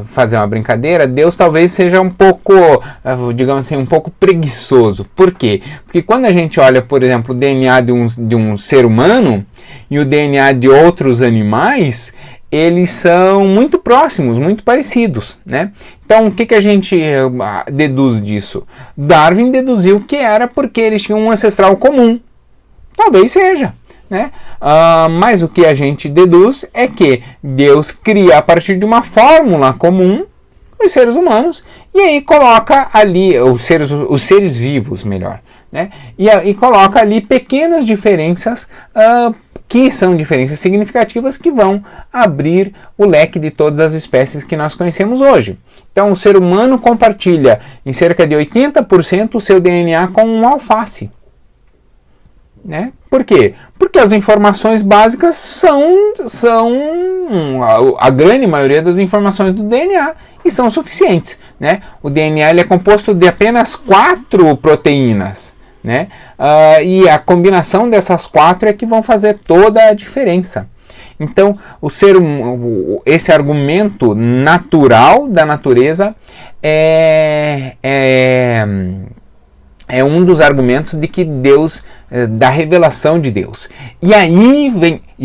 fazer uma brincadeira, Deus talvez seja um pouco, digamos assim, um pouco preguiçoso. Por quê? Porque quando a gente olha, por exemplo, o DNA de um ser humano e o DNA de outros animais, eles são muito próximos, muito parecidos, né? Então, o que a gente deduz disso? Darwin deduziu que era porque eles tinham um ancestral comum. Talvez seja. Né? Mas o que a gente deduz é que Deus cria a partir de uma fórmula comum os seres humanos e aí coloca ali os seres vivos, melhor, né? E coloca ali pequenas diferenças que são diferenças significativas que vão abrir o leque de todas as espécies que nós conhecemos hoje. Então o ser humano compartilha em cerca de 80% o seu DNA com um alface. Né? Por quê? Porque as informações básicas são a grande maioria das informações do DNA e são suficientes. Né? O DNA ele é composto de apenas 4 proteínas. Né? E a combinação dessas 4 é que vão fazer toda a diferença. Então, esse argumento natural da natureza é um dos argumentos de que Deus, da revelação de Deus. E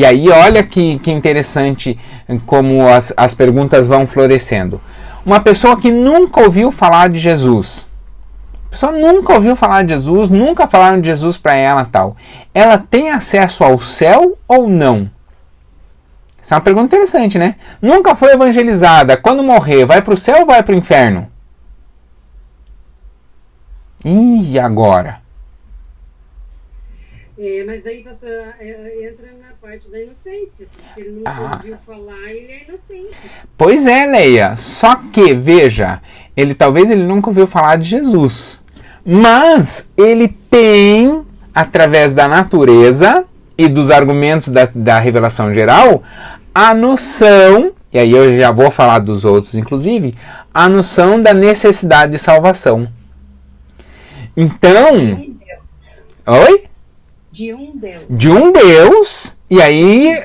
aí olha que interessante como as perguntas vão florescendo. Uma pessoa que nunca ouviu falar de Jesus, nunca falaram de Jesus para ela tal, ela tem acesso ao céu ou não? Essa é uma pergunta interessante, né? Nunca foi evangelizada, quando morrer, vai para o céu ou vai para o inferno? E agora? Mas daí, pastor, entra na parte da inocência. Porque se ele nunca ouviu falar, ele é inocente. Pois é, Leia. Só que, veja, talvez ele nunca ouviu falar de Jesus. Mas ele tem, através da natureza e dos argumentos da revelação geral, a noção e aí eu já vou falar dos outros inclusive, a noção da necessidade de salvação. Então... Oi? De um Deus, e aí,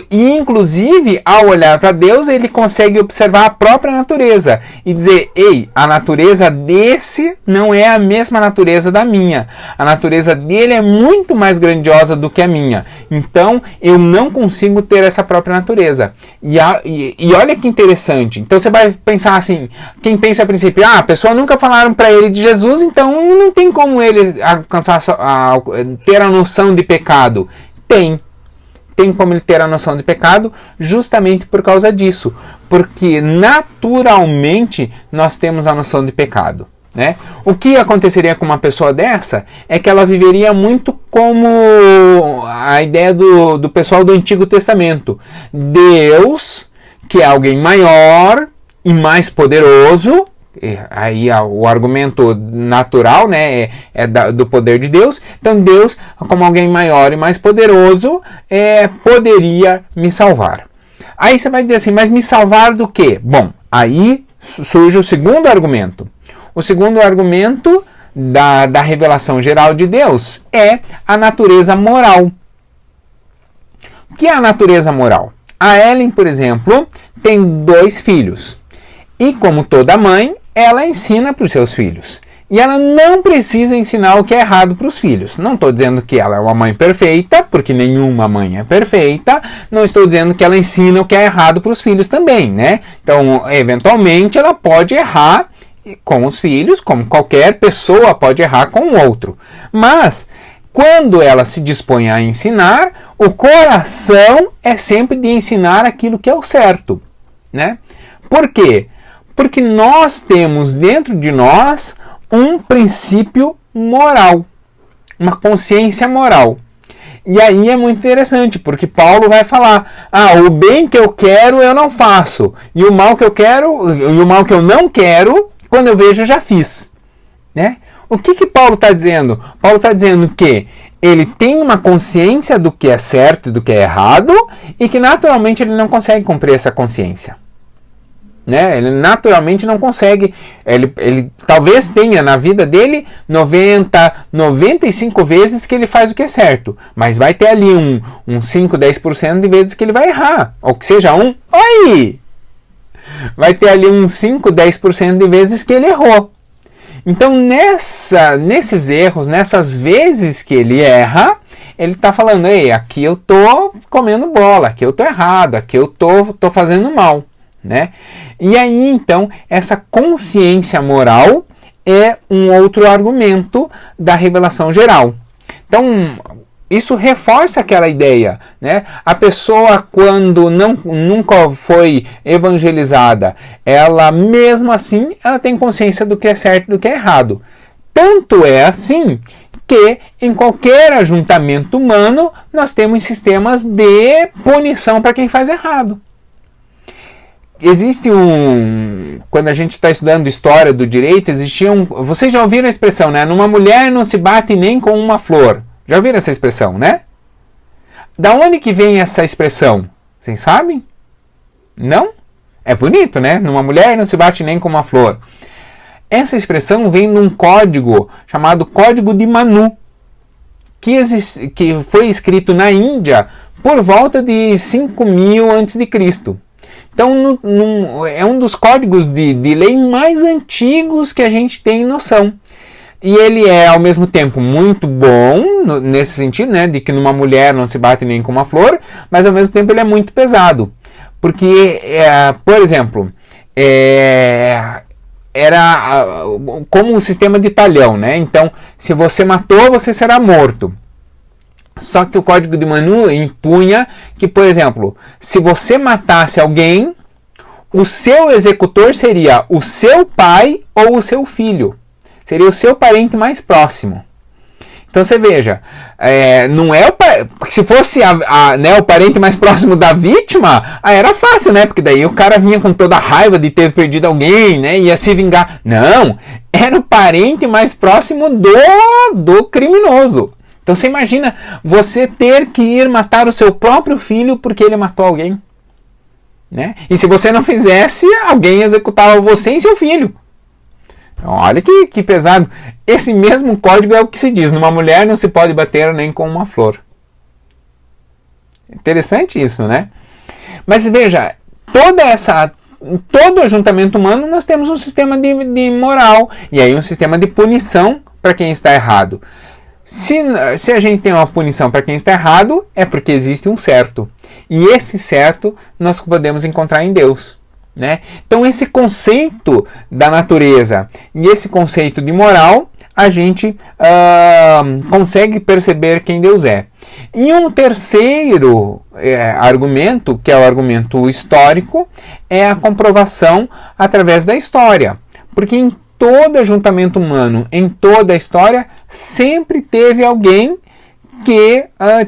inclusive, ao olhar para Deus, ele consegue observar a própria natureza e dizer, ei, a natureza desse não é a mesma natureza da minha. A natureza dele é muito mais grandiosa do que a minha. Então, eu não consigo ter essa própria natureza. E olha que interessante. Então, você vai pensar assim, quem pensa a princípio, a pessoa nunca falaram para ele de Jesus, então não tem como ele alcançar ter a noção de pecado. Tem como ele ter a noção de pecado justamente por causa disso. Porque naturalmente nós temos a noção de pecado, né? O que aconteceria com uma pessoa dessa é que ela viveria muito como a ideia do pessoal do Antigo Testamento. Deus, que é alguém maior e mais poderoso. Aí o argumento natural, né, do poder de Deus. Então Deus, como alguém maior e mais poderoso, poderia me salvar. Aí você vai dizer assim, mas me salvar do quê? Bom, aí surge o segundo argumento. O segundo argumento da revelação geral de Deus é a natureza moral. O que é a natureza moral? A Ellen, por exemplo, tem 2 filhos. E como toda mãe, ela ensina para os seus filhos. E ela não precisa ensinar o que é errado para os filhos. Não estou dizendo que ela é uma mãe perfeita, porque nenhuma mãe é perfeita. Não estou dizendo que ela ensina o que é errado para os filhos também, né? Então, eventualmente, ela pode errar com os filhos, como qualquer pessoa pode errar com o outro. Mas, quando ela se dispõe a ensinar, o coração é sempre de ensinar aquilo que é o certo, né? Por quê? Porque nós temos dentro de nós um princípio moral, uma consciência moral. E aí é muito interessante, porque Paulo vai falar, o bem que eu quero eu não faço, e o mal que eu quero, e o mal que eu não quero, quando eu vejo eu já fiz, né? O que Paulo está dizendo? Paulo está dizendo que ele tem uma consciência do que é certo e do que é errado, e que naturalmente ele não consegue cumprir essa consciência. Né? Ele naturalmente não consegue, ele talvez tenha na vida dele 95 vezes que ele faz o que é certo, mas vai ter ali um 5, 10% de vezes que ele vai errar, ou que seja vai ter ali um 5, 10% de vezes que ele errou. Então nesses erros, nessas vezes que ele erra, ele está falando, ei, aqui eu tô comendo bola, aqui eu tô errado, aqui eu tô fazendo mal, né? E aí, então, essa consciência moral é um outro argumento da revelação geral. Então, isso reforça aquela ideia, né? A pessoa, quando nunca foi evangelizada, ela, mesmo assim, ela tem consciência do que é certo e do que é errado. Tanto é assim que, em qualquer ajuntamento humano, nós temos sistemas de punição para quem faz errado. Existe quando a gente está estudando história do direito, vocês já ouviram a expressão, né? Numa mulher não se bate nem com uma flor. Já ouviram essa expressão, né? Da onde que vem essa expressão? Vocês sabem? Não? É bonito, né? Numa mulher não se bate nem com uma flor. Essa expressão vem de um código chamado Código de Manu, que foi escrito na Índia por volta de 5000 a.C. Então, é um dos códigos de lei mais antigos que a gente tem noção. E ele é, ao mesmo tempo, muito bom, nesse sentido, né, de que numa mulher não se bate nem com uma flor, mas ao mesmo tempo ele é muito pesado. Porque, por exemplo, era como um sistema de talhão, né? Então, se você matou, você será morto. Só que o Código de Manu impunha que, por exemplo, se você matasse alguém, o seu executor seria o seu pai ou o seu filho. Seria o seu parente mais próximo. Então você veja, não é se fosse o parente mais próximo da vítima, era fácil, né? Porque daí o cara vinha com toda a raiva de ter perdido alguém, né? Ia se vingar. Não, era o parente mais próximo do criminoso. Então você imagina você ter que ir matar o seu próprio filho porque ele matou alguém. né? E se você não fizesse, alguém executava você e seu filho. Então, olha que pesado. Esse mesmo código é o que se diz: numa mulher não se pode bater nem com uma flor. Interessante isso, né? Mas veja, todo ajuntamento humano nós temos um sistema de moral, e aí um sistema de punição para quem está errado. Se a gente tem uma punição para quem está errado, é porque existe um certo. E esse certo nós podemos encontrar em Deus, né? Então esse conceito da natureza e esse conceito de moral, a gente consegue perceber quem Deus é. E um terceiro argumento, que é o argumento histórico, é a comprovação através da história. Porque em todo ajuntamento humano, em toda a história, sempre teve alguém que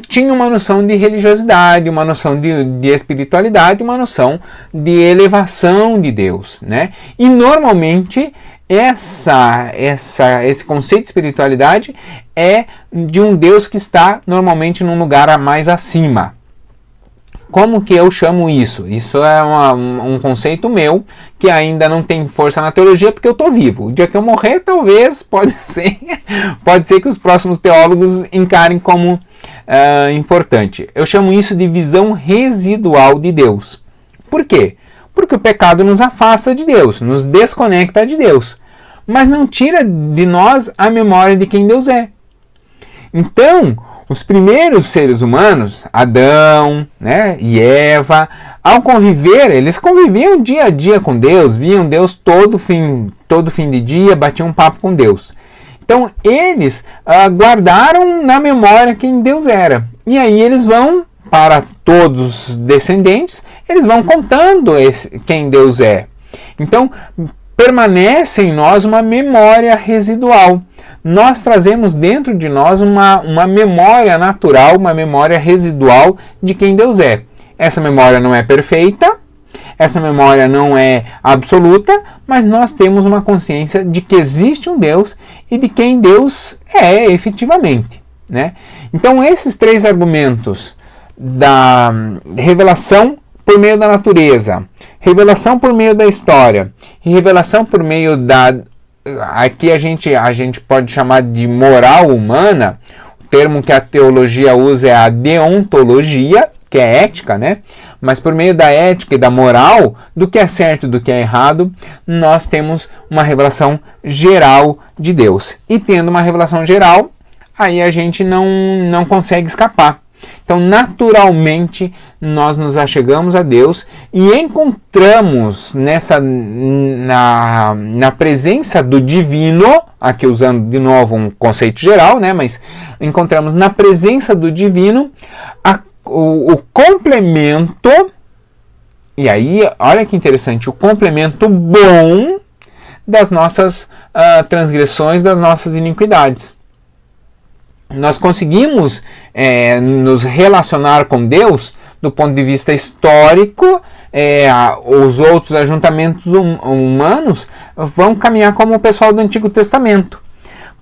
tinha uma noção de religiosidade, uma noção de espiritualidade, uma noção de elevação de Deus, né? E normalmente esse conceito de espiritualidade é de um Deus que está normalmente num lugar mais acima. Como que eu chamo isso? Isso é um conceito meu que ainda não tem força na teologia porque eu estou vivo. O dia que eu morrer, talvez, pode ser que os próximos teólogos encarem como importante. Eu chamo isso de visão residual de Deus. Por quê? Porque o pecado nos afasta de Deus, nos desconecta de Deus, mas não tira de nós a memória de quem Deus é. Então, os primeiros seres humanos, Adão, né, e Eva, ao conviver, eles conviviam dia a dia com Deus, viam Deus todo fim de dia, batiam um papo com Deus. Então, eles guardaram na memória quem Deus era. E aí eles vão, para todos os descendentes, eles vão contando quem Deus é. Então, permanece em nós uma memória residual. Nós trazemos dentro de nós uma memória natural, uma memória residual de quem Deus é. Essa memória não é perfeita, essa memória não é absoluta, mas nós temos uma consciência de que existe um Deus e de quem Deus é efetivamente, né? Então, esses três argumentos da revelação por meio da natureza, revelação por meio da história e revelação por meio aqui a gente pode chamar de moral humana. O termo que a teologia usa é a deontologia, que é ética, né? Mas por meio da ética e da moral, do que é certo e do que é errado, nós temos uma revelação geral de Deus. E tendo uma revelação geral, aí a gente não consegue escapar. Então, naturalmente, nós nos achegamos a Deus e encontramos na presença do divino, aqui usando de novo um conceito geral, né? Mas encontramos na presença do divino o complemento, e aí, olha que interessante, o complemento bom das nossas transgressões, das nossas iniquidades. Nós conseguimos nos relacionar com Deus do ponto de vista histórico. Os outros ajuntamentos humanos vão caminhar como o pessoal do Antigo Testamento.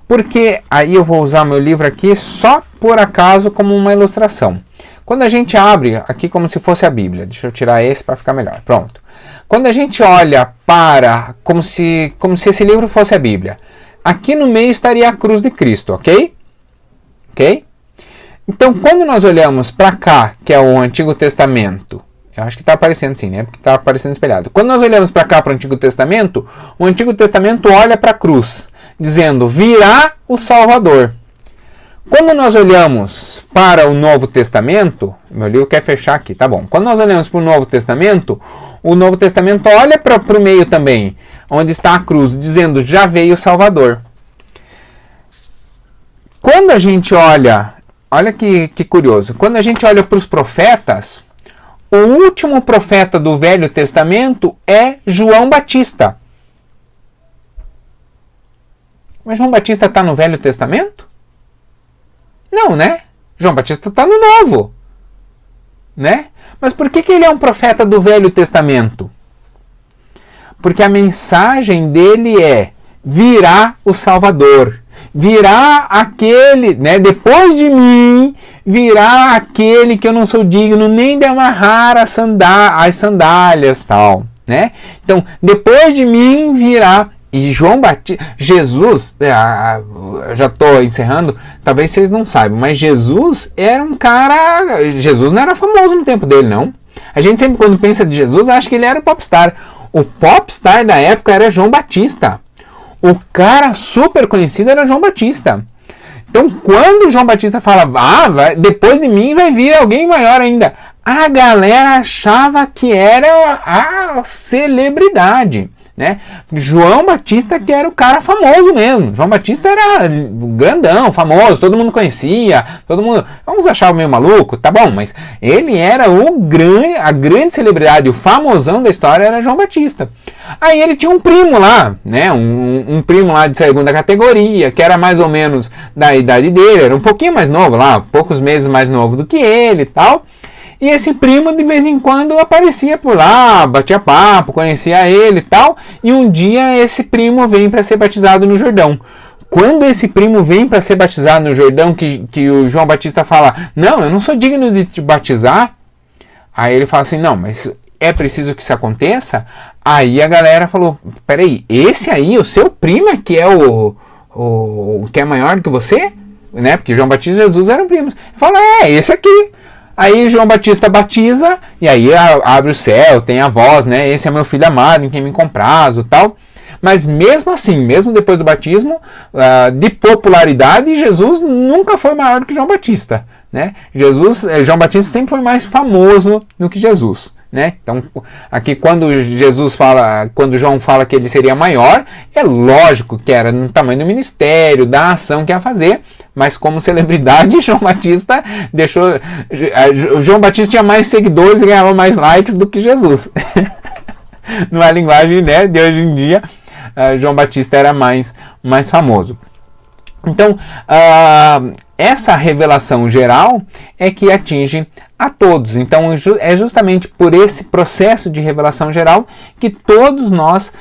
Porque, aí eu vou usar meu livro aqui só por acaso como uma ilustração. Quando a gente abre, aqui como se fosse a Bíblia, deixa eu tirar esse para ficar melhor, pronto. Quando a gente olha como se esse livro fosse a Bíblia, aqui no meio estaria a cruz de Cristo, ok? Ok? Então, quando nós olhamos para cá, que é o Antigo Testamento, eu acho que está aparecendo sim, né? Porque está aparecendo espelhado. Quando nós olhamos para cá, para o Antigo Testamento olha para a cruz, dizendo, virá o Salvador. Quando nós olhamos para o Novo Testamento, meu livro quer fechar aqui, tá bom. Quando nós olhamos para o Novo Testamento olha para o meio também, onde está a cruz, dizendo, já veio o Salvador. Quando a gente olha que curioso, quando a gente olha para os profetas, o último profeta do Velho Testamento é João Batista. Mas João Batista está no Velho Testamento? Não, né? João Batista está no Novo, né? Mas por que ele é um profeta do Velho Testamento? Porque a mensagem dele é, virá o Salvador. virá aquele, né, depois de mim, virá aquele que eu não sou digno nem de amarrar as sandálias, tal, né? Então, depois de mim virá. E João Batista, Jesus, já estou encerrando, talvez vocês não saibam, mas Jesus era um cara, Jesus não era famoso no tempo dele, não. A gente sempre, quando pensa de Jesus, acha que ele era o popstar. O popstar da época era João Batista. O cara super conhecido era João Batista. Então, quando João Batista fala, depois de mim vai vir alguém maior ainda, a galera achava que era a celebridade, né? João Batista que era o cara famoso mesmo. João Batista era grandão, famoso, todo mundo conhecia, todo mundo, vamos achar meio maluco, tá bom, mas ele era a grande celebridade, o famosão da história era João Batista. Aí ele tinha um primo lá, né? Um primo lá de segunda categoria, que era mais ou menos da idade dele, era um pouquinho mais novo lá, poucos meses mais novo do que ele e tal. E esse primo de vez em quando aparecia por lá, batia papo, conhecia ele e tal. E um dia esse primo vem para ser batizado no Jordão. Quando esse primo vem para ser batizado no Jordão, que o João Batista fala, não, eu não sou digno de te batizar. Aí ele fala assim, não, mas é preciso que isso aconteça. Aí a galera falou, peraí, esse aí, o seu primo é que é o que é maior do que você? Né? Porque João Batista e Jesus eram primos. Ele fala, esse aqui. Aí João Batista batiza, e aí abre o céu, tem a voz, né? Esse é meu filho amado, em quem me comprazo, tal. Mas mesmo assim, mesmo depois do batismo, de popularidade, Jesus nunca foi maior do que João Batista, né? João Batista sempre foi mais famoso do que Jesus, né? Então, aqui quando João fala que ele seria maior, é lógico que era no tamanho do ministério, da ação que ia fazer, mas como celebridade, João Batista João Batista tinha mais seguidores e ganhava mais likes do que Jesus. Numa linguagem, né, de hoje em dia, João Batista era mais famoso. Então, essa revelação geral é que atinge a todos. Então, é justamente por esse processo de revelação geral que todos nós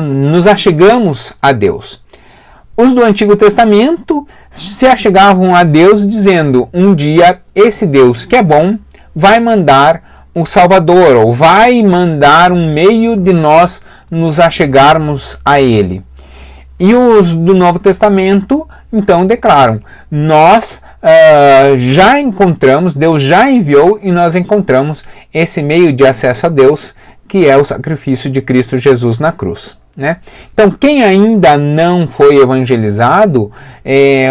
nos achegamos a Deus. Os do Antigo Testamento se achegavam a Deus dizendo, um dia esse Deus que é bom vai mandar o Salvador, ou vai mandar um meio de nós nos achegarmos a Ele. E os do Novo Testamento, então, declaram, nós já encontramos, Deus já enviou e nós encontramos esse meio de acesso a Deus, que é o sacrifício de Cristo Jesus na cruz. Né? Então, quem ainda não foi evangelizado,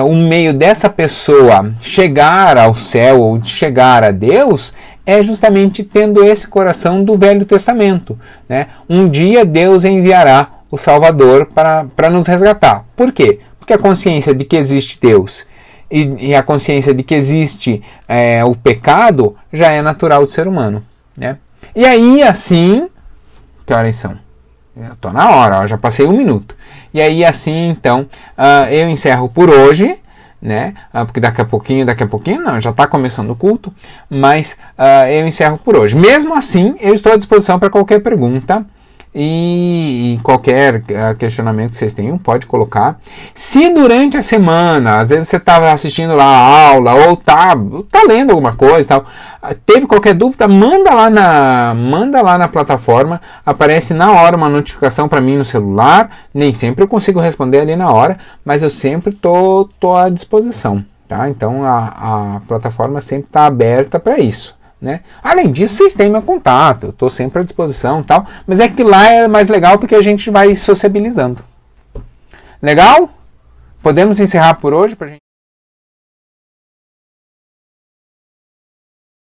o meio dessa pessoa chegar ao céu ou chegar a Deus é justamente tendo esse coração do Velho Testamento. Né? Um dia Deus enviará o Salvador para nos resgatar. Por quê? Porque a consciência de que existe Deus e a consciência de que existe o pecado já é natural do ser humano. Né? E aí, assim, que horas são? Estou na hora, já passei 1 minuto. E aí, assim, então, eu encerro por hoje, né? Porque daqui a pouquinho, não, já está começando o culto, mas eu encerro por hoje. Mesmo assim, eu estou à disposição para qualquer pergunta e qualquer questionamento que vocês tenham, pode colocar. Se durante a semana, às vezes você está assistindo lá a aula ou tá lendo alguma coisa, tal, teve qualquer dúvida, manda lá na plataforma, aparece na hora uma notificação para mim no celular. Nem sempre eu consigo responder ali na hora, mas eu sempre tô à disposição, tá? Então a plataforma sempre está aberta para isso. Né? Além disso, vocês têm meu contato, eu estou sempre à disposição, tal, mas é que lá é mais legal porque a gente vai sociabilizando. Legal? Podemos encerrar por hoje?